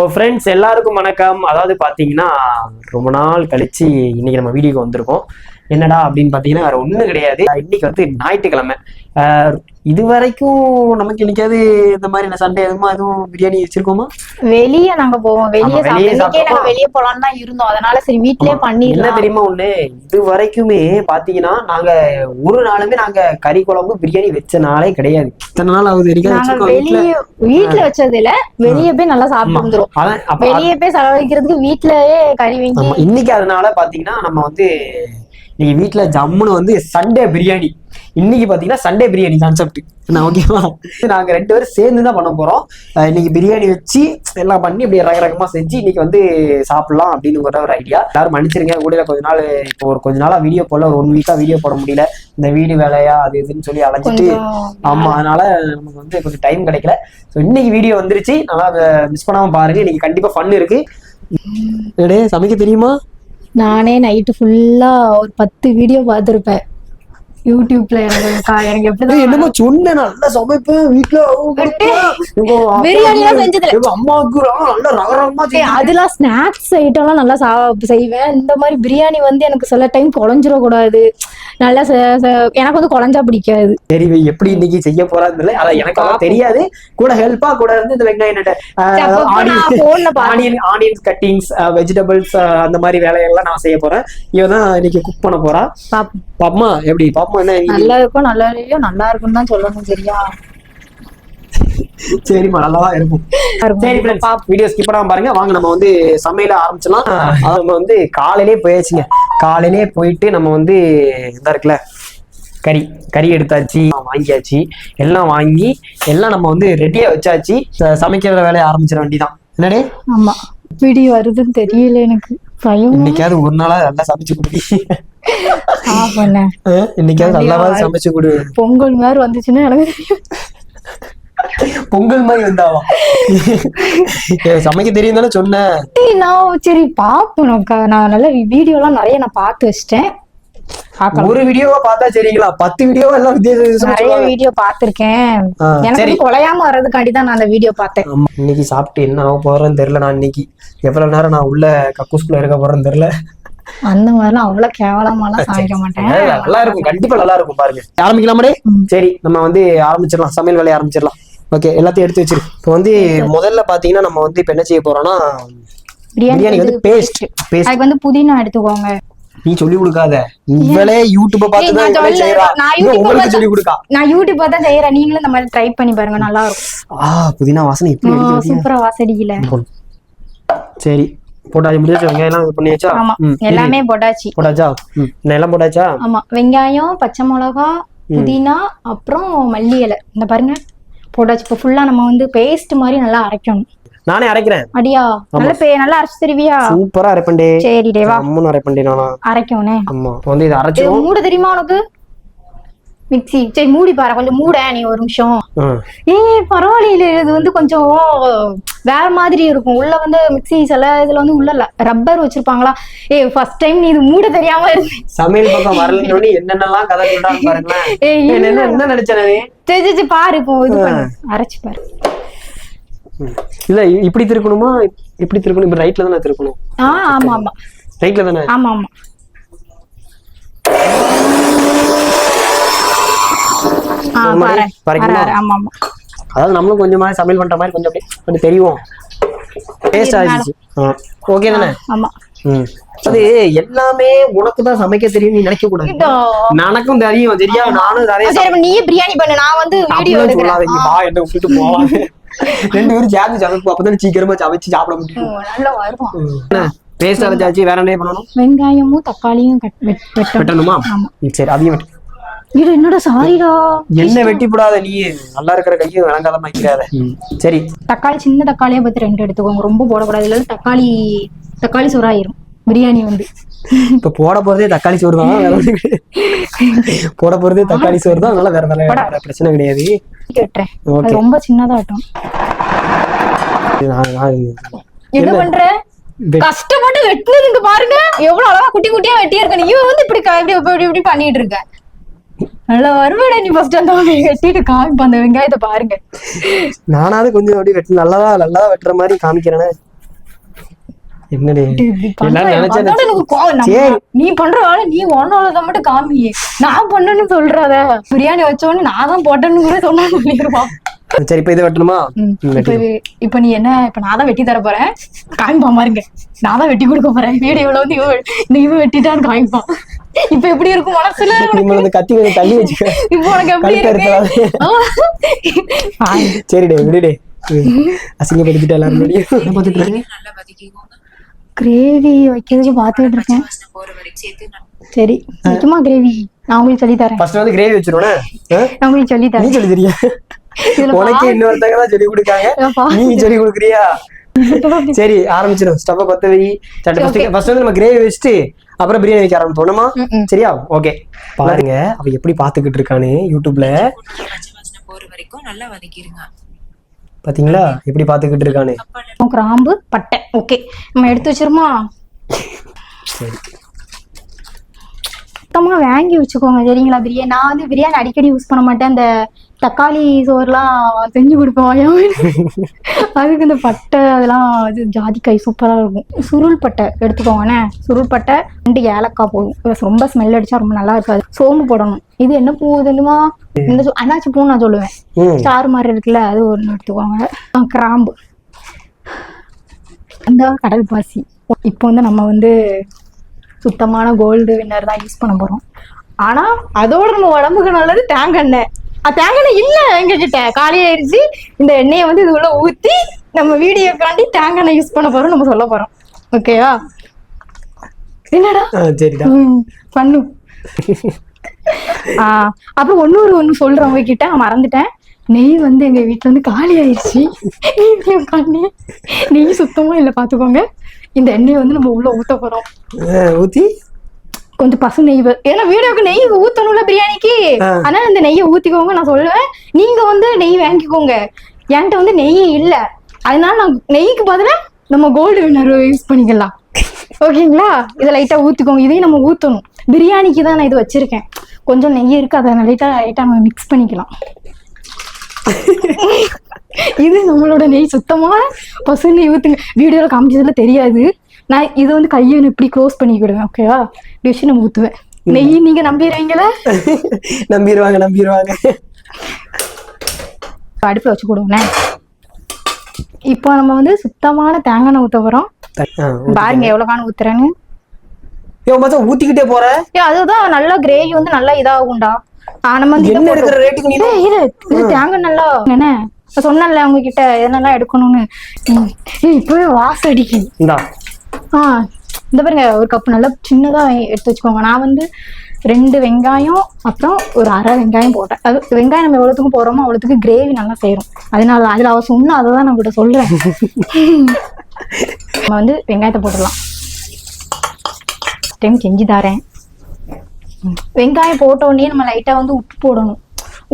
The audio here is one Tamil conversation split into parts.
ஃப்ரெண்ட்ஸ் எல்லாருக்கும் வணக்கம். அதாவது பார்த்தீங்கன்னா ரொம்ப நாள் கழிச்சு இன்னைக்கு நம்ம வீடியோக்கு வந்திருக்கோம். என்னடா அப்படின்னு பார்த்தீங்கன்னா வேற ஒன்றும் கிடையாது. இன்னைக்கு வந்து ஞாயிற்றுக்கிழமை. இது வரைக்கும் நமக்கு இன்னைக்காவது இந்த மாதிரி சண்டே எதுவும் பிரியாணி வச்சிருக்கோமா? வெளியே நாங்க போவோம், வெளியே போலான்னு தான் இருந்தோம். அதனால சரி வீட்லயே பண்ணிடலாம். என்ன தெரியுமா ஒண்ணு, இது வரைக்குமே பாத்தீங்கன்னா நாங்க ஒரு நாளுமே நாங்க கறி குழம்பு பிரியாணி வச்ச நாளே கிடையாது. இத்தனை நாள் ஆகுது வீட்டுல வச்சது இல்ல, வெளியே போய் நல்லா சாப்பிட்டு வந்துரும். வெளியே போய் செலவழிக்கிறதுக்கு வீட்லயே கறி வாங்கி இன்னைக்கு அதனால பாத்தீங்கன்னா நம்ம வந்து நீங்க வீட்டுல ஜம்முன்னு வந்து சண்டே பிரியாணி. இன்னைக்கு பாத்தீங்கன்னா சண்டே பிரியாணி கான்செப்ட் ஓகேவா? நாங்க 2 பேரும் சேர்ந்து தான் பண்ண போறோம். இன்னைக்கு பிரியாணி வச்சு எல்லாம் பண்ணி அப்படியே ரகரகமா செஞ்சு இன்னைக்கு வந்து சாப்பிடலாம் அப்படின்னு ஒரு ஐடியா. எல்லாரும் மன்னிச்சிருங்க, கூட கொஞ்ச நாளா வீடியோ போடல, ஒரு 1 வீக்கா வீடியோ போட முடியல. இந்த வீடு வேலையா அது இதுன்னு சொல்லி அழைச்சிட்டு ஆமா, அதனால நமக்கு வந்து கொஞ்சம் டைம் கிடைக்கல. ஸோ இன்னைக்கு வீடியோ வந்துருச்சு, நல்லா மிஸ் பண்ணாம பாருங்க. இன்னைக்கு கண்டிப்பா ஃபன் இருக்கு. சமைக்க தெரியுமா? நானே நைட்டு ஃபுல்லா ஒரு 10 வீடியோ பார்த்துருப்பேன் யூடியூப்ல. எனக்கு எப்படிதான் என்னமோ சொன்ன நல்லா சமைப்பேன் வீட்டுல, பிரியாணி எல்லாம் செஞ்சதுல அம்மாவுக்கு நல்லா ரகரகமா அதெல்லாம் ஸ்நாக்ஸ் ஐட்டம் எல்லாம் நல்லா செய்வேன். இந்த மாதிரி பிரியாணி வந்து எனக்கு சில டைம் குழஞ்சிடக்கூடாது, நல்லா எனக்கு வந்து குழஞ்சா பிடிக்காது. சரி, எப்படி இன்னைக்கு செய்ய போறான்னு அத எனக்கு தெரியாது. கூட ஹெல்ப்பா கூட இருந்து இந்த வெங்காயம், ஆனியன்ஸ் கட்டிங்ஸ், வெஜிடபிள்ஸ், அந்த மாதிரி வேலையெல்லாம் நான் செய்ய போறேன். இவதான் இன்னைக்கு குக் பண்ண போறா. பாப்பமா எப்படி? பாப்பமா என்ன நல்லா இருக்கும் நல்லா இல்லையோ நல்லா இருக்கும்னு தான் சொல்லணும், சரியா? சரிம்மா, நல்லாதான் இருக்கும். சரி ஃப்ரெண்ட்ஸ், வீடியோ ஸ்கிப் பண்ணாம பாருங்க. வாங்க நம்ம வந்து சமையல ஆரம்பிச்சலாம். நம்ம வந்து காலையிலே போயாச்சுங்க. காலையிலே போயிட்டு நம்ம வந்து இதா இருக்குல்ல கறி எடுத்தாச்சு, வாங்கியாச்சு. எல்லாம் வாங்கி எல்லாம் நம்ம வந்து ரெடியா வச்சாச்சு. சமைக்கிற வேலையை ஆரம்பிச்சிட வேண்டிதான். என்னடே? ஆமா, வீடியோ வருதுன்னு தெரியல எனக்கு. இன்னைக்காவது ஒரு நாளா நல்லா சமைச்சு கொடு. இன்னைக்காவது நல்லாவது சமைச்சு கொடு. பொங்கல் மாதிரி வந்துச்சுன்னா எனக்கு தெரியும். பொங்கல் மாதிரி வந்தாவா? சமைக்க தெரியும் தானே சொன்னேன். சரி பாப்போம். நான் நல்ல வீடியோ எல்லாம் நிறைய நான் பார்த்து வச்சிட்டேன். ஒரு வீடியோவா பார்த்தா சரிங்களா? 10 வீடியோ எல்லாம் நிறைய வீடியோ பார்த்திருக்கேன். எனக்கு குலையாம வர்றதுக்காண்டி தான் நான் அந்த வீடியோ பார்த்தேன். இன்னைக்கு சாப்பிட்டு என்ன ஆக போறேன்னு தெரியல. நான் இன்னைக்கு எவ்வளவு நேரம் நான் உள்ள கக்கூஸ்குள்ள இருக்க போறேன்னு தெரியல. அந்த மாதிரிலாம் அவ்வளவு கேவலமாலாம் சமைக்க மாட்டேன். நல்லா இருக்கும், கண்டிப்பா நல்லா இருக்கும். பாருங்க, ஆரம்பிக்கலாமே. சரி, நம்ம வந்து ஆரம்பிச்சிடலாம், சமையல் வேலையை ஆரம்பிச்சிடலாம். ஓகே, எல்லாத்தையும் எடுத்து வச்சிரு. இப்போ வந்து முதல்ல பாத்தீங்கன்னா நம்ம வந்து இப்ப என்ன செய்ய போறோம்னா, பிரியாணி வந்து பேஸ்ட் அதுக்கு வந்து புதினா எடுத்துக்கோங்க. நீ சொல்லி கொடுக்காத, இவளே யூடியூப் பார்த்து தான் செய்றா. உங்களுக்கு சொல்லி கொடுக்கா. நான் யூடியூப் பார்த்து தான் செய்றேன். நீங்களும் இந்த மாதிரி ட்ரை பண்ணி பாருங்க, நல்லா இருக்கும். புதினா வாசனை இப்படி அடிக்குது, சூப்பரா வாசடிக்கல. சரி, போட்டாச்சு. முடியாச்சு. வெங்காயம் எல்லாம் பண்ணியாச்சா? ஆமா, எல்லாமே போட்டாச்சா? எல்லாம் போட்டாச்சா? ஆமா, வெங்காயம், பச்சை மிளகா, புதினா, அப்புறம் மல்லி இலை இந்த பாருங்க போட்டாச்சு. இப்போ ஃபுல்லா நம்ம வந்து பேஸ்ட் மாதிரி நல்லா அரைக்கணும். நானே அரைக்கிறேன். அடியா? நல்லா அரைச்சு தருவியா? சூப்பரா அரைப்பண்டே. சரி டேவா, அம்மன் அரைப்பண்டே. நானா அரைக்கோனே. ஆமா, வந்து இத அரைச்சிரும். மூட தெரியுமா உனக்கு? மிக்ஸி. சரி மூடி பாரு, கொஞ்சம் மூட நீ ஒரு நிமிஷம். பரவாயில்ல, இது வந்து கொஞ்சம் வேற மாதிரி இருக்கும். உள்ள வந்து மிக்ஸி சில இதுல வந்து உள்ள ரப்பர் வச்சிருப்பாங்களா? ஃபர்ஸ்ட் டைம் நீ இது மூட தெரியாம இருக்கு. சமையல் பக்கம் வரலன்னு என்னென்னலாம் கதை சொல்றாங்க பாருங்களேன். என்ன நினைச்சனே? சரி பாரு, இப்போ இது பண்ணு, அரைச்சு பாரு. இல்ல இப்படி திருக்கணுமா? இப்படி திருக்கணும். இப்ப ரைட்ல தானே திருக்கணும். ஆமா ஆமா, ரைட்ல தானே. ஆமா ஆமா. அதாவது நம்மளும் கொஞ்சமா சமையல் பண்ற மாதிரி கொஞ்சம் அப்படியே தெரியும். டேஸ்ட் ஆயிடுச்சு. ஓகே தானே? ஆமா. அது எல்லாமே உனக்கு தான் சமைக்க தெரியும் நீ நினைக்க கூடாது. எனக்கும் தெரியும், சரியா? நானும் நிறைய. நீயே பிரியாணி பண்ணு, நான் வந்து வீடியோ எடுக்கிறேன். வா, என்ன விட்டுட்டு போவாங்க. 2 பேரும் சேர்ந்து சமைப்போம், அப்பதான் சீக்கிரமா சமைச்சு சாப்பிட முடியும். நல்லா வரும். பேஸ்ட் அரைச்சாச்சு. வேற என்ன பண்ணணும்? வெங்காயமும் தக்காளியும் வெட்டணுமா? சரி, அதையும் வெட்டு. இது என்னடா சாரிடா, என்ன வெட்டி போடாத. நீ நல்லா இருக்கிற கையும் விளங்காதமா வைக்கிறாத. சரி, தக்காளி சின்ன தக்காளியா பார்த்து 2 எடுத்துக்கோங்க. ரொம்ப போடக்கூடாது, இல்ல தக்காளி சோறாயிரும் பிரியாணி வந்து. இப்ப போட போறதே தக்காளி சோறு தான். போட போறதே தக்காளி சோறு தான். அதனால வேற பிரச்சனை கிடையாது. கேட்டேன், ரொம்ப சின்னதாட்டும். என்ன பண்ற? கஷ்டப்பட்டு வெட்டினதுங்க பாருங்க, எவ்வளவு அழகா குட்டி குட்டியா வெட்டியா இருக்க. நீ வந்து இப்படி பண்ணிட்டு இருக்க. நல்லா வருவாடா நீ. ஃபர்ஸ்ட் அந்த வெட்டிட்டு காமிப்ப அந்த வெங்காயத்தை பாருங்க. நானாவது கொஞ்சம் அப்படி வெட்டி நல்லா வெட்டுற மாதிரி காமிக்கிறேன். என்னடி இப்படி பண்ற, எல்லாரும் நினைச்சா அதோட எனக்கு கோவம். நம்ம- சரி. நீ பண்ற வேலை நீ ஒன்னோட மட்டும் காமி, நான் பண்ணேன்னு சொல்றத. பிரியாணி வச்ச உடனே நான் தான் போட்டேன்னு கூட சொன்னா சொல்லிடுவான். சரி இப்ப இது வெட்டணுமா? இப்ப நீ என்ன, இப்ப நான் தான் வெட்டி தர போறேன், காமிப்பா பாருங்க. நான் தான் வெட்டி கொடுக்க போறேன். வீடியோல வந்து இவன் வெட்டிட்டான்னு காமிப்பான். இப்ப எப்படி இருக்கும் மனசுல? நீங்க கத்தி கொஞ்சம் தள்ளி வச்சுக்க. இப்போ உனக்கு எப்படி இருக்கு? சரிடே விடுடே, அசிங்கப்படுத்திட்டு எல்லாரும் பாத்துட்டு கிரேவி வைக்கிறதுக்கு பாத்துட்டு இருக்கேன். சரி வைக்குமா கிரேவி? நான் உங்களுக்கு சொல்லி தரேன். ஃபர்ஸ்ட் வந்து கிரேவி வச்சிருவோனே. நான் உங்களுக்கு சொல்லி நீ தரேன். சொல்லி தெரியா? உனக்கு இன்னொருத்தங்க தான் சொல்லி கொடுக்காங்க, நீ சொல்லி கொடுக்குறியா? சரி ஆரம்பிச்சிடும். ஸ்டவ் பத்த வை. ஃபர்ஸ்ட் வந்து நம்ம கிரேவி வச்சுட்டு அப்புறம் பிரியாணி வைக்க ஆரம்பிச்சோம்மா. சரியா? ஓகே. பாருங்க அவ எப்படி பாத்துக்கிட்டு இருக்கானு யூடியூப்ல. பாத்தீங்களா எப்படி பாத்துக்கிட்டு இருக்கானு? கிராம்பு பட்டை ஓகே நம்ம எடுத்து வச்சிருமா. சரி சுத்தமா வாங்கி வச்சுக்கோங்க சரிங்களா? பிரியாணி நான் வந்து பிரியாணி அடிக்கடி யூஸ் பண்ண மாட்டேன். அந்த தக்காளி சோறுலாம் செஞ்சு கொடுப்போம், அதுக்கு இந்த பட்டை அதெல்லாம் இது ஜாதிக்காய் சூப்பரா இருக்கும். சுருள் பட்டை எடுத்துக்கோங்கண்ணே. சுருள் பட்டை 2 ஏலக்காய் போதும். ரொம்ப ஸ்மெல் அடிச்சா ரொம்ப நல்லா இருக்காது. சோம்பு போடணும். இது என்ன பூ தெரியுமா? இந்த அன்னாச்சி பூ நான் சொல்லுவேன், ஸ்டார் மாதிரி இருக்குல்ல, அது ஒன்று எடுத்துக்கோங்க. கிராம்பு, அந்த கடல் பாசி. இப்போ வந்து நம்ம வந்து சுத்தமான கோல்டு வின்னர் தான் யூஸ் பண்ண போறோம். ஆனா அதோட நம்ம உடம்புக்கு நல்லது தேங்காய் எண்ணெய். தேங்காய் எண்ணெய் இல்ல எங்க கிட்ட, காலியாயிருச்சு. இந்த எண்ணெயை வந்து இது உள்ள ஊத்தி நம்ம வீடியோக்காண்டி தேங்காய் எண்ணெய் யூஸ் பண்ண போறோம், நம்ம சொல்ல போறோம். ஓகேவா? என்னடா பண்ணு. அப்புறம் ஒண்ணு சொல்றேன் உங்ககிட்ட, மறந்துட்டேன். நெய் வந்து எங்க வீட்டுல வந்து காலி ஆயிடுச்சு. நெய் சுத்தமா இல்ல பாத்துக்கோங்க. இந்த எண்ணெயை வந்து நம்ம உள்ள ஊத்த போறோம். ஊத்தி கொஞ்சம் பசு நெய், ஏன்னா வீடியோக்கு நெய் ஊத்தணும்ல பிரியாணிக்கு, அதனால இந்த நெய்யை ஊத்திக்கோங்க நான் சொல்லுவேன். நீங்க வந்து நெய் வாங்கிக்கோங்க. என்கிட்ட வந்து நெய் இல்ல, அதனால நான் நெய்க்கு பதிலா நம்ம கோல்டு வின்னர் யூஸ் பண்ணிக்கலாம். ஓகேங்களா? இதை லைட்டா ஊத்திக்கோங்க. இதையும் நம்ம ஊத்தணும். பிரியாணிக்கு தான் நான் இது வச்சிருக்கேன். கொஞ்சம் நெய் இருக்கு, அதை லைட்டா நம்ம மிக்ஸ் பண்ணிக்கலாம். இது நம்மளோட நெய், சுத்தமா பசு நெய் ஊத்துங்க. வீடியோல காமிச்சதுல தெரியாது. நான் இது வந்து கையை இப்படி க்ளோஸ் பண்ணிக்கிடுவேன். ஓகேவா? இப்படி வச்சு நம்ம ஊத்துவேன். நெய் நீங்க நம்பிடுவீங்களா? நம்பிடுவாங்க. அடுப்புல வச்சு கொடுங்க. இப்போ நம்ம வந்து சுத்தமான தேங்காய் எண்ணெய் ஊத்த போறோம். பாருங்க எவ்வளவு ஊத்துறேன்னு. ஊத்திக்கிட்டே போற. அதுதான் நல்லா கிரேவி வந்து நல்லா இதாகும்டா. நம்ம வந்து தேங்காய் நல்லா என்ன சொன்னல உங்ககிட்ட என்னெல்லாம் எடுக்கணும்னு. இப்பவே வாசம் அடிக்கும். இந்த பாருங்க, ஒரு கப் நல்லா சின்னதா எடுத்து வச்சுக்கோங்க. நான் வந்து 2 வெங்காயம் அப்புறம் ஒரு அரை வெங்காயம் போட்டேன். அது வெங்காயம் நம்ம எவ்வளவுக்கு போறோமோ அவ்வளவுக்கு கிரேவி நல்லா செய்யறோம். அதனால அதுல அவ சொன்னா அதை தான் நான் கிட்ட சொல்றேன். நம்ம வந்து வெங்காயத்தை போட்டுடலாம். டைம் செஞ்சு தரேன். வெங்காயம் போட்ட உடனே நம்ம லைட்டா வந்து உப்பு போடணும்.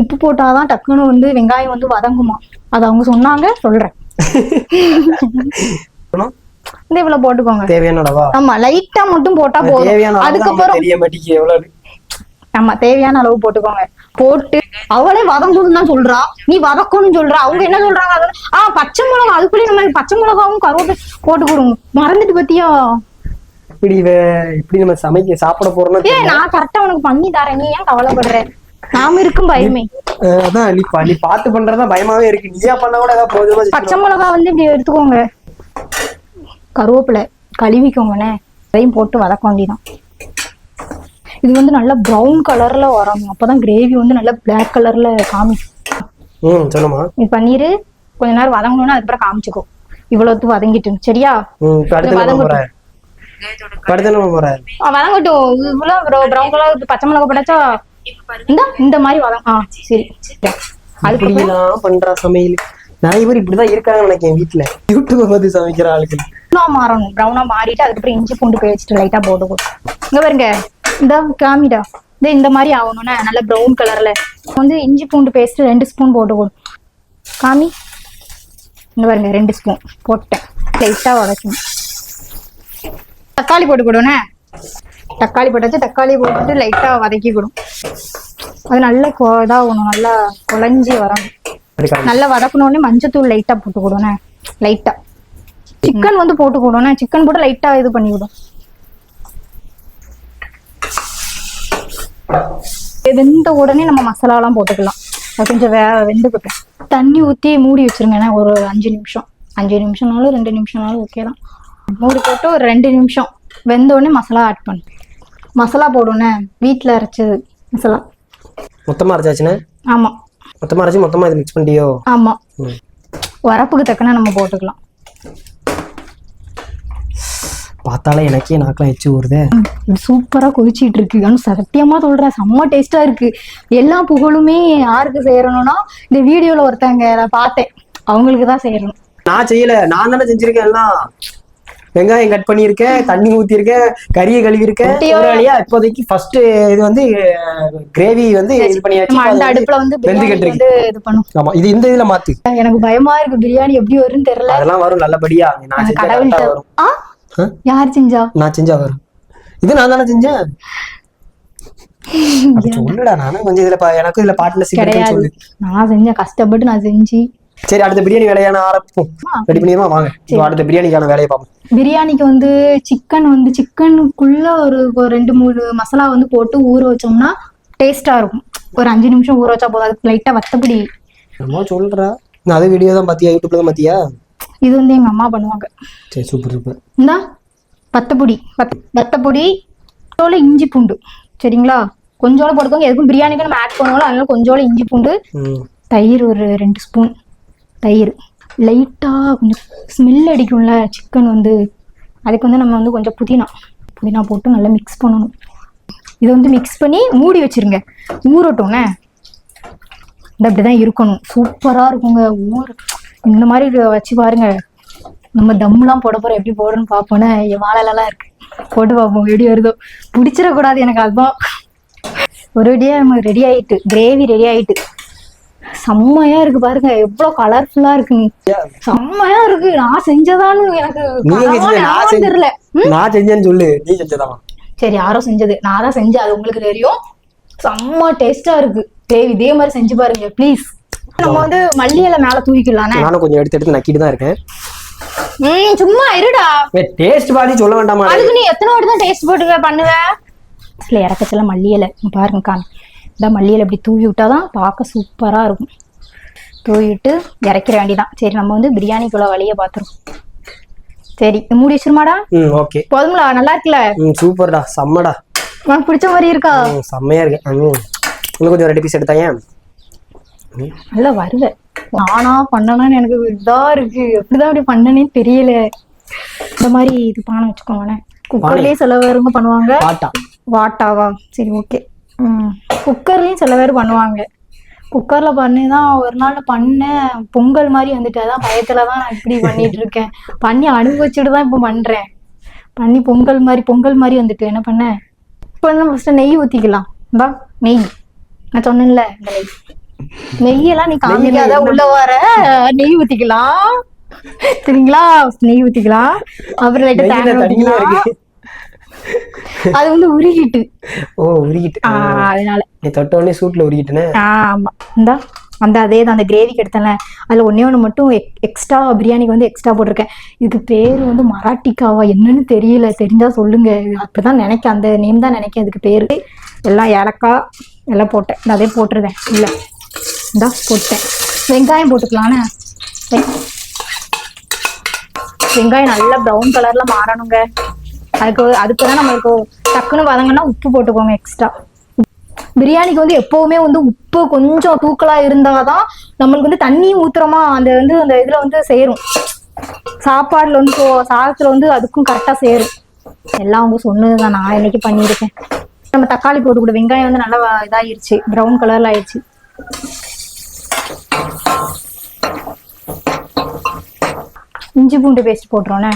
உப்பு போட்டாதான் டக்குன்னு வந்து வெங்காயம் வந்து வதங்குமா. அது அவங்க சொன்னாங்க, சொல்றேன். இந்த இவ்வளவு போட்டுக்கோங்க. தேவையான ஆமா லைட்டா மட்டும் போட்டா போதும். அதுக்கப்புறம் ஆமா தேவையான அளவு போட்டுக்கோங்க. போட்டு அவளே வதங்கணும்னு தான் சொல்றா, நீ வதக்கணும்னு சொல்றா. அவங்க என்ன சொல்றாங்க? பச்சை மிளகா, அதுக்குள்ளே நம்ம பச்சை மிளகாவும் கருவேப்பிலை போட்டு கொடுங்க. மறந்துட்டு பத்தியா? இப்படி நம்ம சமைக்க சாப்பிட போறோம். நான் கரெக்டா உனக்கு பண்ணி தரேன், நீ ஏன் கவலைப்படுற? நாம இருக்கும் பயமே. அதான் நீ பாத்து பண்றதா பயமாவே இருக்கு. நீயா பண்ண கூட ஏதாவது போதுமா? பச்சை மிளகா வந்து இப்படி எடுத்துக்கோங்க. கருவேப்பிலை கழுவிக்கோங்கண்ணே. அதையும் போட்டு வதக்க வேண்டியதான். இது வந்து நல்லா ப்ரௌன் கலர்ல வரணும், அப்பதான் கிரேவி வந்து நல்லா பிளாக் கலர்ல காமிக்கும். சொல்லுமா. இது பன்னீர் கொஞ்ச நேரம் வதங்கணும்னா அதுக்கப்புறம் காமிச்சுக்கோ. இவ்வளவு வதங்கிட்டு சரியா? வதங்கட்டும். இவ்வளவு ப்ரௌன் கலர் பச்சை மிளகா போட்டாச்சா? இந்த மாதிரி சரி. அதுக்கெல்லாம் பண்ற சமையல் நிறைய பேர் இப்படிதான் இருக்காங்க நினைக்கிறேன். வீட்டுல யூடியூப் பார்த்து சமைக்கிற ஆளுக்கு மாறணும். ப்ரௌனா மாறிட்டு அதுக்கப்புறம் இஞ்சி பூண்டு பேஸ்ட் லைட்டா போட்டுக்கோ. இங்க பாருங்க, இந்த காமிடா இந்த மாதிரி ஆகணும்னா நல்ல ப்ரௌன் கலர்ல வந்து இஞ்சி பூண்டு பேஸ்ட் 2 ஸ்பூன் போட்டுக்கோ. காமி. இங்க பாருங்க 2 ஸ்பூன் போட்டேன். லைட்டா வதக்கணும். தக்காளி போட்டுக்கணும்னே. தக்காளி போட்டாச்சு. தக்காளி போட்டுட்டு லைட்டா வதக்கிக்கணும். அது நல்லா இதாகணும், நல்லா குழஞ்சி வரணும். நல்லா வதக்கணும்னே மஞ்சத்தூள் லைட்டா போட்டுக்கணும். லைட்டா சிக்கன் வந்து போட்டுக்கூடனே சிக்கன் போட்டு லைட்டா இது பண்ணிவிடும். வெந்த உடனே நம்ம மசாலாலாம் போட்டுக்கலாம். அது கொஞ்சம் வெந்துக்கிட்டோம். தண்ணி ஊற்றி மூடி வச்சிருங்க ஒரு 5 நிமிஷம். 5 நிமிஷம்னாலும் 2 நிமிஷம்னாலும் ஓகே தான். மூடி போட்டு ஒரு 2 நிமிஷம் வெந்த உடனே மசாலா ஆட் பண்ணு. மசாலா போடுனே வீட்டில் அரைச்சது மசாலா. மொத்தமாக அரைச்சாச்சுண்ணே? ஆமாம், மொத்தமாக அரைச்சி மொத்தமாக இது மிக்ஸ் பண்ணிட்டியோ? ஆமாம், வரப்புக்கு தக்கன நம்ம போட்டுக்கலாம். பார்த்தாலே எனக்கே நாக்கெல்லாம் எச்சு ஊறுதே. சூப்பரா கொதிச்சிட்டு இருக்கு. ஆனால் சத்தியமா சொல்றேன், செம்ம டேஸ்டா இருக்கு. எல்லா புகழுமே யாருக்கு செய்யறணும்னா இந்த வீடியோல ஒருத்தங்க நான் பார்த்தேன், அவங்களுக்கு தான் செய்யணும். நான் செய்யல, நான் தானே செஞ்சிருக்கேன். எல்லாம் வெங்காயம் கட் பண்ணியிருக்கேன், தண்ணி ஊற்றிருக்கேன், கறியை கழுவிருக்கேன். இப்போதைக்கு ஃபர்ஸ்ட் இது வந்து கிரேவி வந்து இது பண்ணியாச்சு. அந்த அடுப்புல வந்து இது பண்ணும். ஆமா, இது இந்த இதுல மாத்து. எனக்கு பயமா இருக்கு, பிரியாணி எப்படி வரும்னு தெரியல. அதெல்லாம் வரும் நல்லபடியா. நான் கடவுள்கிட்ட வரும். யார் செஞ்சா? நான் செஞ்சா வரும். இது நான் தானே செஞ்சேன். சொல்லுடா, நானும் கொஞ்சம் இதுல எனக்கும் இதுல பார்ட்னர்ஷிப் இருக்குன்னு சொல்லு. நான் செஞ்சேன், கஷ்டப்பட்டு நான் செஞ்சு. சரி, அடுத்த பிரியாணி வேலையான ஆரம்பிப்போம். ரெடி பண்ணிடுமா? வாங்க அடுத்த பிரியாணிக்கான வேலையை பார்ப்போம். பிரியாணிக்கு வந்து சிக்கனுக்குள்ள ஒரு 2-3 மசாலா வந்து போட்டு ஊற வச்சோம்னா டேஸ்டா இருக்கும். ஒரு 5 நிமிஷம் ஊற வச்சா போதும். அதுக்கு லைட்டா வத்தப்பொடி. அம்மா சொல்றா, நான் அதே வீடியோ தான் பாத்தியா? யூடியூப்ல தான் பாத்தியா? இது வந்து எங்க அம்மா பண்ணுவாங்க. சரி, சூப்பர் சூப்பர். இந்த வத்தப்பொடி, கொஞ்சோள இஞ்சி பூண்டு. சரிங்களா? கொஞ்சோள போட்டுக்கோங்க. எதுக்கும் பிரியாணிக்கு நம்ம ஆட் பண்ணுவோம், அதனால கொஞ்சோள இஞ்சி பூண்டு. தயிர் ஒரு 2 ஸ்பூன் தயிர். லைட்டா கொஞ்சம் ஸ்மெல் அடிக்கும்ல சிக்கன் வந்து, அதுக்கு வந்து நம்ம வந்து கொஞ்சம் புதினா போட்டு நல்லா மிக்ஸ் பண்ணணும். இதை வந்து மிக்ஸ் பண்ணி மூடி வச்சிருங்க, ஊறட்டோன்னே. அப்படிதான் இருக்கணும். சூப்பரா இருக்குங்க. இந்த மாதிரி வச்சு பாருங்க. நம்ம தம்முலாம் போட போறோம், எப்படி போடுறோன்னு பார்ப்போன்னு என் வாழைலாம் இருக்கு. போட்டு பார்ப்போம் எப்படி வருதோ. பிடிச்சிடக்கூடாது எனக்கு. அதுதான் ஒரு ரெடியா நம்ம ரெடி ஆயிட்டு, கிரேவி ரெடி ஆயிட்டு. செம்மையா இருக்கு பாருங்க, எவ்வளவு கலர்ஃபுல்லா இருக்கு. செம்மையா இருக்கு. நான் செஞ்சதான்னு எனக்கு தெரியல. நான் செஞ்சேன்னு சொல்லு. நீ செஞ்சதா? சரி, யாரோ செஞ்சது, நான் தான் செஞ்சேன், அது உங்களுக்கு தெரியும். செம்ம டேஸ்டா இருக்கு கிரேவி. இதே மாதிரி செஞ்சு பாருங்க ப்ளீஸ். நம்ம வந்து மல்லி இலை மேல தூவிக்கலாம். நானும் கொஞ்சம் எடுத்து நக்கிட்டு தான் இருக்கேன். சும்மா இருடா. டேஸ்ட் பாதி சொல்ல வேண்டாமா? அதுக்கு நீ எத்தனை வாட்டி தான் டேஸ்ட் போட்டு பண்ணுவ? இறக்கத்துல மல்லி இலை பாருங்கக்கா. இந்த மல்லி இலை இப்படி தூவி விட்டாதான் பார்க்க சூப்பரா இருக்கும். தூவிட்டு இறக்கிற வேண்டிதான். சரி, நம்ம வந்து பிரியாணிக்குள்ள வழிய பாத்துரும். சரி, மூடி வச்சிருமாடா? ஓகே, போதுங்களா? நல்லா இருக்குல்ல? சூப்பர்டா, செம்மடா. உனக்கு பிடிச்ச மாதிரி இருக்கா? செம்மையா இருக்கு. இன்னும் கொஞ்சம் 2 பீஸ் எடுத்தாங்க. நல்லா வருவேன். நானா பண்ணணும்னு எனக்கு இதா இருக்கு. எப்படிதான் அப்படி பண்ணனே தெரியல. இந்த மாதிரி இது பானை வச்சுக்கோங்க. குக்கர்லயே சில பேருங்க பண்ணுவாங்க. வாட்டாவா? சரி, ஓகே. குக்கர்லயும் சில பேர் பண்ணுவாங்க. குக்கர்ல பண்ணிதான் ஒரு நாள் பண்ணேன். பொங்கல் மாதிரி வந்துட்டு, அதான் பயத்துலதான் நான் இப்படி பண்ணிட்டு இருக்கேன். பண்ணி அனுபவிச்சுட்டு தான் இப்ப பண்றேன். பண்ணி பொங்கல் மாதிரி வந்துட்டு என்ன பண்ணேன். இப்ப வந்து ஃபர்ஸ்ட் நெய் ஊத்திக்கலாம். நெய் நான் சொன்னேன்ல, இந்த நெய்யெல்லாம் நீ காமிக்காத, உள்ள வர நெய் ஊத்திக்கலாம். சரிங்களா? நெய் ஊத்திக்கலாம். அப்புறம் லைட்டா தேங்காய் ஊத்திக்கலாம். அது வந்து உருகிட்டு. அதனால நீ தொட்ட உடனே சூட்ல உருகிட்டுனே. ஆமா, அந்த அதேதான். அந்த கிரேவிக்கு எடுத்தல அதுல ஒண்ணு மட்டும் எக்ஸ்ட்ரா பிரியாணிக்கு வந்து எக்ஸ்ட்ரா போட்டிருக்கேன். இதுக்கு பேரு வந்து மராட்டிக்காவா என்னன்னு தெரியல, தெரிஞ்சா சொல்லுங்க. அப்படிதான் நினைக்க, அந்த நேம் தான் நினைக்க அதுக்கு பேரு. எல்லாம் ஏலக்காய் எல்லாம் போட்டேன். அதே போட்டுருவேன். இல்ல போட்டேன். வெங்காயம் போட்டுக்கலான்னு. வெங்காயம் நல்லா ப்ரௌன் கலர்ல மாறணுங்க. அதுக்குதான் நம்மளுக்கு டக்குன்னு வதங்கன்னா உப்பு போட்டுக்கோங்க எக்ஸ்ட்ரா. பிரியாணிக்கு வந்து எப்பவுமே வந்து உப்பு கொஞ்சம் தூக்கலா இருந்தாதான் நம்மளுக்கு வந்து தண்ணி ஊத்துறோமா அந்த இதுல வந்து சேரும். சாப்பாடுல வந்து சாதத்துல வந்து அதுக்கும் கரெக்டா சேரும். எல்லாம் அவங்க சொன்னதுதான், நான் இன்னைக்கு பண்ணியிருக்கேன். நம்ம தக்காளி போட்டுக்கூட. வெங்காயம் வந்து நல்லா இதாயிருச்சு, ப்ரௌன் கலர்ல ஆயிடுச்சு. இஞ்சி பூண்டு பேஸ்ட் போட்டுறோன்னே.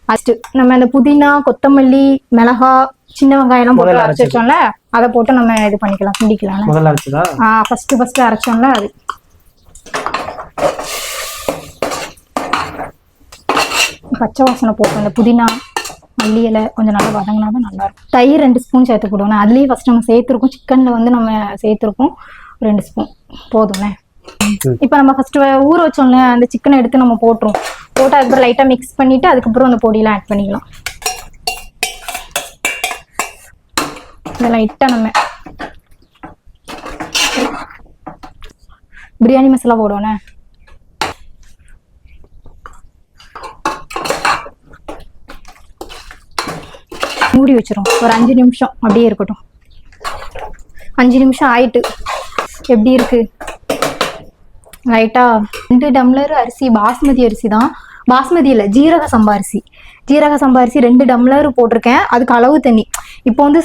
ஃபர்ஸ்ட் நம்ம அந்த புதினா, கொத்தமல்லி, மிளகா, சின்ன வெங்காயம் எல்லாம் போட்டு அரைச்சு வச்சோம்ல, அதை போட்டு நம்ம இது பண்ணிக்கலாம், கிண்டிக்கலாம். ஃபர்ஸ்ட் அரைச்சோம்ல அது. பச்சை வாசனை போட்டோம். அந்த புதினா, மல்லி இலை கொஞ்சம் நல்லா வதங்கினாதான் நல்லா இருக்கும். தயிர் 2 ஸ்பூன் சேர்த்து போடுவோம். அதுலயே ஃபர்ஸ்ட் நம்ம சேர்த்துருக்கோம். சிக்கன்ல வந்து நம்ம சேர்த்துருக்கோம் 2 ஸ்பூன் போதும்ல. இப்ப நம்ம ஃபர்ஸ்ட் ஊற வச்சோம்ல, அந்த சிக்கனை எடுத்து நம்ம போட்டுரும். போட்டு அதுக்கப்புறம் லைட்டா மிக்ஸ் பண்ணிட்டு அதுக்கப்புறம் அந்த பொடியெல்லாம் ஆட் பண்ணிக்கலாம். இந்த லைட்டா நம்ம பிரியாணி மசாலா போடுவோண்ணே. மூடி வச்சிரும் ஒரு 5 நிமிஷம் அப்படியே இருக்கட்டும். 5 நிமிஷம் ஆயிட்டு எப்படி இருக்கு? லைட்டா 2 டம்ளர் அரிசி, பாஸ்மதி அரிசி தான், பாஸ்மதி இல்லை ஜீரக சம்பா அரிசி. ஜீரக சம்பா அரிசி 2 டம்ளர் போட்டிருக்கேன். அதுக்கு அளவு தண்ணி. இப்போ வந்து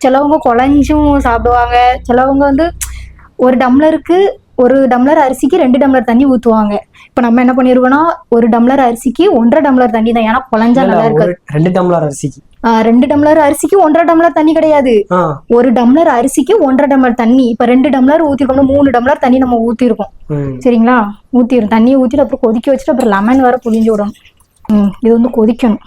சிலவங்க குழஞ்சும் சாப்பிடுவாங்க, சிலவங்க வந்து ஒரு டம்ளர் அரிசிக்கு 2 டம்ளர் தண்ணி ஊற்றுவாங்க. இப்போ நம்ம என்ன பண்ணிருக்கோம்னா 1 டம்ளர் அரிசிக்கு 1.5 டம்ளர் தண்ணி தான். ஏன்னா குழஞ்சா நல்லா இருக்காது. 2 டம்ளர் அரிசிக்கு 2 டம்ளர் அரிசிக்கு 1.5 டம்ளர் தண்ணி கிடையாது. 1 டம்ளர் அரிசிக்கு 1.5 டம்ளர் தண்ணி. இப்ப 2 டம்ளர் ஊத்திருக்கோம், 3 டம்ளர் தண்ணி நம்ம ஊத்திருக்கோம். சரிங்களா? தண்ணியை ஊத்திட்டு அப்புறம் கொதிக்க வச்சுட்டு அப்புறம் லெமன் வர புளிஞ்சு விடணும். இது வந்து கொதிக்கணும்.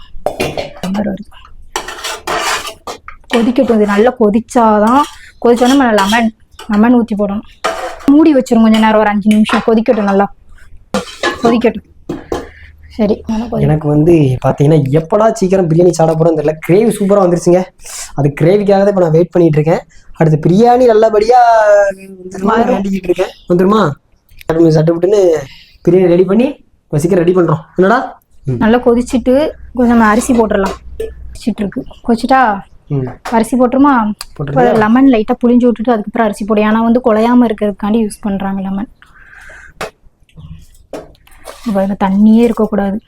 கொதிக்கட்டும். இது நல்லா கொதிச்சாதான், கொதிச்சோன்னா நம்ம லெமன் ஊத்தி போடணும். மூடி வச்சிரும் கொஞ்ச நேரம், ஒரு 5 நிமிஷம் கொதிக்கட்டும். நல்லா கொதிக்கட்டும். சரி. எனக்கு வந்து பாத்தீங்கன்னா எப்படா சீக்கிரம் பிரியாணி சாப்பிட போறோம் தெரியல. கிரேவி சூப்பரா வந்துருச்சுங்க. அது கிரேவிக்காக தான் இப்ப நான் வெயிட் பண்ணிட்டு இருக்கேன். அடுத்து பிரியாணி நல்லபடியா வேண்டிக்கிட்டு இருக்கேன். வந்துருமா? சட்டுப்பட்டுன்னு பிரியாணி ரெடி பண்ணி சீக்கிரம் ரெடி பண்றோம். என்னடா நல்லா கொதிச்சுட்டு கொஞ்சம் நம்ம அரிசி போட்டுடலாம். கொதிச்சுட்டு இருக்கு. கொதிச்சுட்டா அரிசி போட்டுருமா? லெமன் லைட்டா புளிஞ்சு விட்டுட்டு அதுக்கப்புறம் அரிசி போடு. ஏன்னா வந்து குழையாம இருக்கிறதுக்காண்டி யூஸ் பண்றாங்க லெமன். தண்ணியே இருக்கக்கூடாது.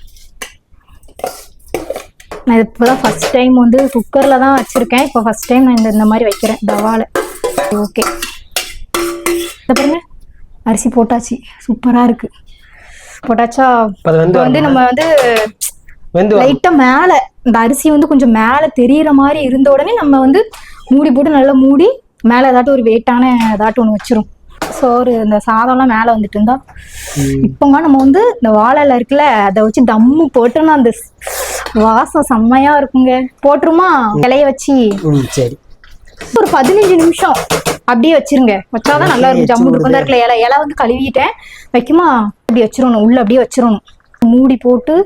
நான் இப்போதான் ஃபர்ஸ்ட் டைம் வந்து குக்கர்ல தான் வச்சிருக்கேன். இப்போ ஃபர்ஸ்ட் டைம் நான் இந்த மாதிரி வைக்கிறேன் தவால. ஓகே, பாருங்க அரிசி போட்டாச்சு. சூப்பரா இருக்கு. போட்டாச்சா? வந்து நம்ம வந்து லைட்டா மேல இந்த அரிசி வந்து கொஞ்சம் மேல தெரியற மாதிரி இருந்த உடனே நம்ம வந்து மூடி போட்டு நல்லா மூடி மேல ஏதாட்டும் ஒரு வெயிட்டான ஏதாட்டும் ஒண்ணு வச்சிரும். சோறு இந்த சாதம்லாம் மேல வந்துட்டு இருந்தா இப்போங்க நம்ம வந்து இந்த வாழை இலை இருக்குல்ல, அதை வச்சு தம்மு போட்டோம்னா அந்த வாசம் செம்மையா இருக்குங்க. போட்டுருமா? இலைய வச்சு ஒரு 15 நிமிஷம் அப்படியே வச்சிருங்க. வச்சாதான் நல்லா இருக்கும். ஜம்மு வந்து இருக்கல இலை வந்து கழுவிட்டேன். வைக்குமா? அப்படி வச்சிடணும். உள்ள அப்படியே வச்சிடணும். மூடி போட்டு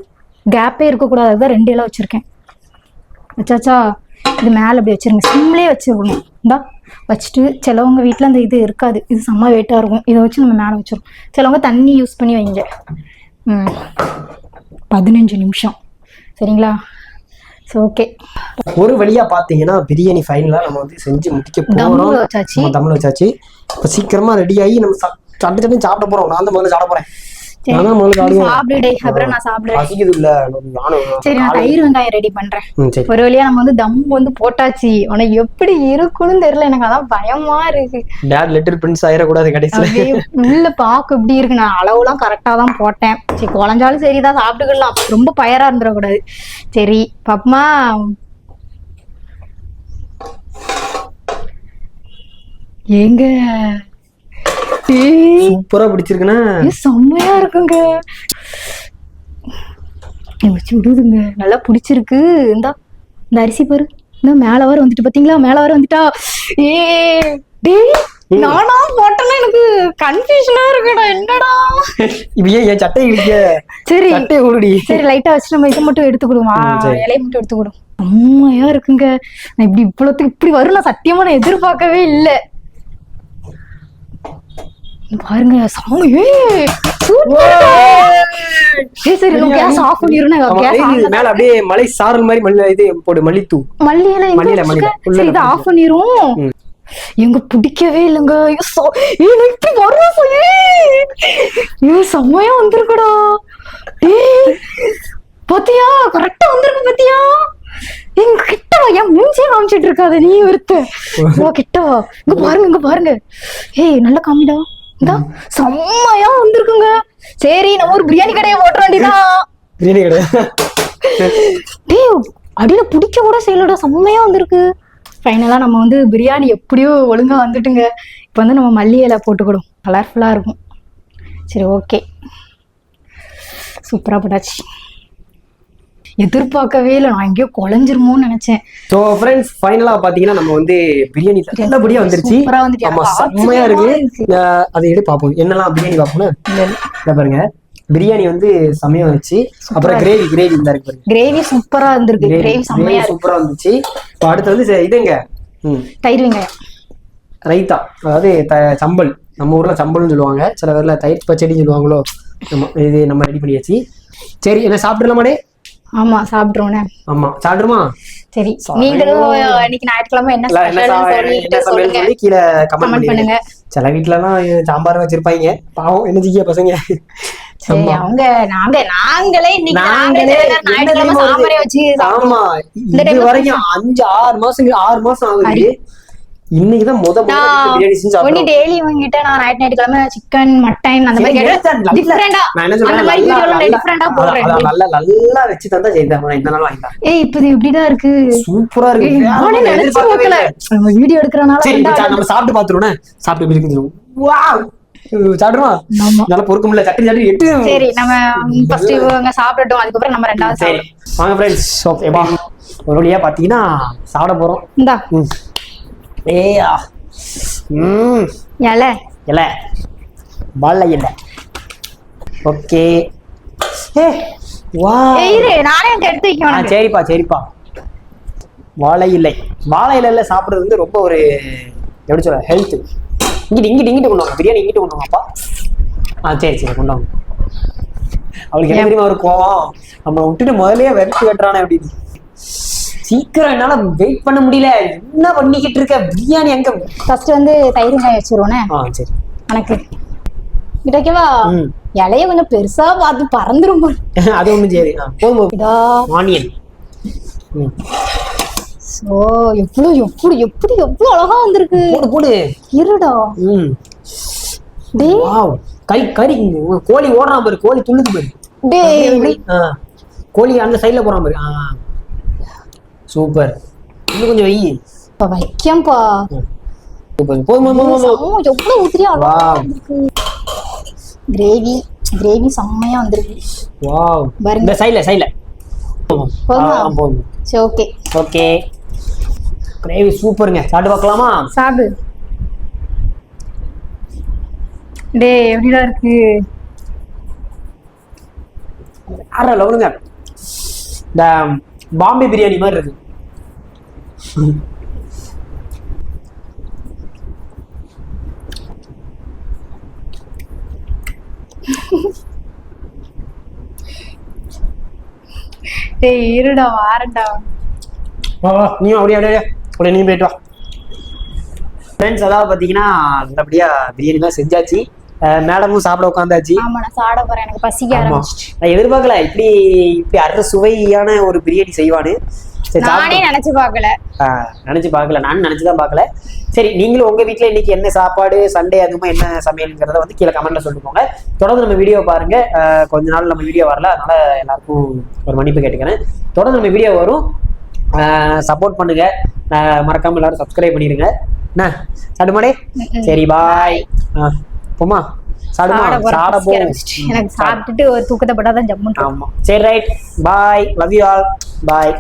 கேப்பே இருக்கக்கூடாது. அதுதான் 2 இலை வச்சிருக்கேன். வச்சாச்சா? இது மேல அப்படி வச்சிருங்க. சிம்லேயே வச்சிருக்கணும். இந்தா வச்சுட்டு சிலவங்க வீட்டில் அந்த இது இருக்காது, இது செம்ம வெயிட்டாக இருக்கும். இதை வச்சு நம்ம மேலே வச்சிரும். சிலவங்க தண்ணி யூஸ் பண்ணி வைங்க. 15 நிமிஷம். சரிங்களா? ஸோ ஓகே, ஒரு வழியா பாத்தீங்கன்னா பிரியாணி ஃபைனலா நம்ம வந்து செஞ்சு முடிக்க போறோம். தம்ல வச்சாச்சு. இப்போ சீக்கிரமா ரெடி ஆகி நம்ம சட்டு சாப்பிட போறோம். நான் தான் முதல்ல சாப்பிட போறேன். தயிர் வெங்காயம் ரெடி பண்றேன். ஒரு வழியா நம்ம வந்து தம் வந்து போட்டாச்சு. உனக்கு எப்படி இருக்குன்னு தெரியல, எனக்கு அதான் பயமா இருக்கு. உள்ள பாக்கு எப்படி இருக்கு. நான் அளவுலாம் கரெக்டா தான் போட்டேன். சரி குழஞ்சாலும் சரிதான், சாப்பிட்டுக்கலாம். ரொம்ப பயரா இருந்துடக்கூடாது. சரி பாப்பமா. ஏங்க சூப்பரா பிடிச்சிருக்குன்னா செம்மையா இருக்குங்க. சுடுதுங்க, நல்லா பிடிச்சிருக்கு. இந்த அரிசி பாரு, இந்த மேல வர வந்துட்டு பாத்தீங்களா? மேல வர வந்துட்டா. நானா போட்டேன்னா எனக்கு கன்ஃபியூஷனா இருக்குடா. என்னடா என் சட்டை இருக்கு. சரி சரி, லைட்டா வச்சு நம்ம இதை மட்டும் எடுத்துக்கிடுவோம். இலையை மட்டும் எடுத்துக்கிடும். செம்மையா இருக்குங்க. நான் இப்படி வரும் நான் சத்தியமா நான் எதிர்பார்க்கவே இல்லை. பாருங்க மேல அப்படியே மலை சாரல் மாதிரி இது போடு. மல்லித்தூ இதை ஆஃப் பண்ணிரும். எங்க பிடிக்கவே இல்லைங்க. செம்மையா வந்திருக்குடா. பாத்தியா? கரெக்டா வந்திருக்கு பாத்தியா? எங்க கிட்ட என் மூஞ்சியே காமிச்சிட்டு இருக்காது. நீ ஒருத்த கிட்டவா? இங்க பாருங்க. ஏய் நல்லா காமிடா. செம்மையா வந்திருக்குங்க. சரி நம்ம ஒரு பிரியாணி கடையை போட்டுற வேண்டியதான். பிரியாணி கடை அடியில பிடிக்க கூட செய்யலடா. செம்மையா வந்திருக்கு. ஃபைனலா நம்ம வந்து பிரியாணி எப்படியோ ஒழுங்கா வந்துட்டுங்க. இப்ப வந்து நம்ம மல்லி இலை போட்டுக்கிடும். கலர்ஃபுல்லா இருக்கும். சரி ஓகே, சூப்பரா போட்டாச்சு. எதிர்பார்க்கவே இல்லை. நான் எங்கேயோ குழஞ்சிருமோன்னு நினைச்சேன். சோ ஃப்ரெண்ட்ஸ், ஃபைனலா பாத்தீங்கன்னா நம்ம வந்து பிரியாணி நல்லபடியா வந்துருச்சு. செம்மையா இருக்கு. அதை எடுத்து பார்ப்போம். என்னெல்லாம் பிரியாணி பார்ப்போம்னு பாருங்க. பிரியாணி வந்து செமையா வந்துச்சு. அப்புறம் கிரேவி இந்த இருக்கு பாருங்க. கிரேவி சூப்பரா இருந்திருக்கு. கிரேவி செமையா சூப்பரா வந்துச்சு. இப்போ அடுத்து வந்து இதுங்க தயிர் வெங்காயம் ரைத்தா, அதாவது சம்பல். நம்ம ஊர்ல சம்பல்னு சொல்லுவாங்க, சில பேர்ல தயிர் பச்சடின்னு சொல்லுவாங்களோ. இது நம்ம ரெடி பண்ணியாச்சு. சரி, என்ன சாப்பிட்டுலாமாடே? ஆமா சாப்பிட்டுருவோனே. ஆமா சாப்பிடுமா? சரி, நீங்களும் இன்னைக்கு ஞாயிற்றுக்கிழமை என்ன சமையல் சொல்லி கீழே கமெண்ட் பண்ணுங்க. சில வீட்டுல எல்லாம் சாம்பார் வச்சிருப்பாங்க, பாவம் என்ன செய்ய பசங்க. சரி, நாங்களே ஆமா, இது வரைக்கும் 6 மாசம் ஆகுது. இன்னைக்குதான் பிரியாணி செஞ்சு டெய்லி இவங்கிட்ட நான் ஞாயிற்றுக்கிழமை சிக்கன் மட்டன் அந்த மாதிரி நல்லா வச்சு தந்தா செய்தேன். இப்ப இது இப்படிதான் இருக்கு. சூப்பரா இருக்கு. வீடியோ எடுக்கிறனால நம்ம சாப்பிட்டு பாத்துருவோம். சாப்பிட்டு எப்படி இருக்கு சாப்பிடுமா? நல்லா பொறுக்க முடியல. சட்டி எட்டு. சரி, நம்ம ஃபர்ஸ்ட் இவங்க சாப்பிடட்டும், அதுக்கப்புறம் நம்ம ரெண்டாவது. சரி வாங்க ஃப்ரெண்ட்ஸ். ஓகேவா, ஒரு வழியா பாத்தீங்கன்னா சாப்பிட போறோம். இந்தா ஏயா இலை வாழை இலை. ஓகே, நானே எடுத்து வைக்கணும். சரிப்பா. வாழை இலையில சாப்பிடுறது வந்து ரொம்ப ஒரு எப்படி சொல்ற ஹெல்த். இங்கிட்டு கொண்டு வாங்க, பிரியாணி இங்கிட்டு கொண்டு வாங்கப்பா. சரி கொண்டு வாங்க. அவளுக்கு என்ன தெரியுமா ஒரு கோவம், நம்ம விட்டுட்டு முதல்லயே வெட்டுறானே அப்படின்னு. சீக்கிரம் என்னால வெயிட் பண்ண முடியல. என்ன பண்ணிக்கிட்டு இருக்க? பிரியாணி அங்க ஃபர்ஸ்ட் வந்து தயிர் வெங்காயம் வச்சிருவோனே. சரி, எனக்கு ஓகேவா? இலைய கொஞ்சம் பெருசா பார்த்து பறந்துரும். அது ஒண்ணு சரி. ஆனியன். சோ எவ்வளவு அழகா வந்திருக்கு. போடு இருடா. கறி கோழி ஓடுறான் பாரு, கோழி துள்ளுது பாரு. கோழி அந்த சைட்ல போறான் பாரு. சூப்பர். இன்னும் கொஞ்சம் வை. வைக்கம்பா. எவ்வளவு ஊத்திரியா. கிரேவி செம்மையா வந்திருக்கு. வாவ், இந்த சைடுல போதும். சரி, ஓகே. கிரேவி சூப்பருங்க. சாப்பிட்டு பார்க்கலாமா? சாப்பிடு. எப்படிடா இருக்கு? வேற லெவலுங்க. இந்த பாம்பே பிரியாணி மாதிரி இருக்கு. இருடா வாரண்டா. நீ போயிட்டு வா. ஃப்ரெண்ட்ஸ், அதாவது பாத்தீங்கன்னா நல்லபடியா பிரியாணி தான் செஞ்சாச்சு. மேடமும் சாப்பிட உட்காந்தாச்சு. ஆமா, நான் சாப்பிட போறேன். எனக்கு பசிக்க ஆரம்பிச்சிச்சு. நான் எதிர்பார்க்கல இப்படி அரை சுவையான ஒரு பிரியாணி செய்வானு. நானே நினைச்சு பார்க்கல. நானும் நினைச்சுதான் பார்க்கல. சரி, நீங்களும் உங்க வீட்டுல இன்னைக்கு என்ன சாப்பாடு, சண்டே அதுமா என்ன சமையல்ங்கிறத வந்து கீழே கமெண்ட்ல சொல்லிக்கோங்க. தொடர்ந்து நம்ம வீடியோ பாருங்க. கொஞ்ச நாள் நம்ம வீடியோ வரல, அதனால எல்லாருக்கும் ஒரு மன்னிப்பு கேட்டுக்கிறேன். தொடர்ந்து நம்ம வீடியோ வரும், சப்போர்ட் பண்ணுங்க. மறக்காம எல்லாரும் சப்ஸ்கிரைப் பண்ணிருங்க. என்ன சாப்பிடுமாடே? சரி, பாய். போமா சாப்பிட போ. எனக்கு சாப்பிட்டுட்டு ஒரு தூக்கத்தை பட்டாதான் ஜம்முன். ஆமா, சரி, right, bye. Love you all. Bye.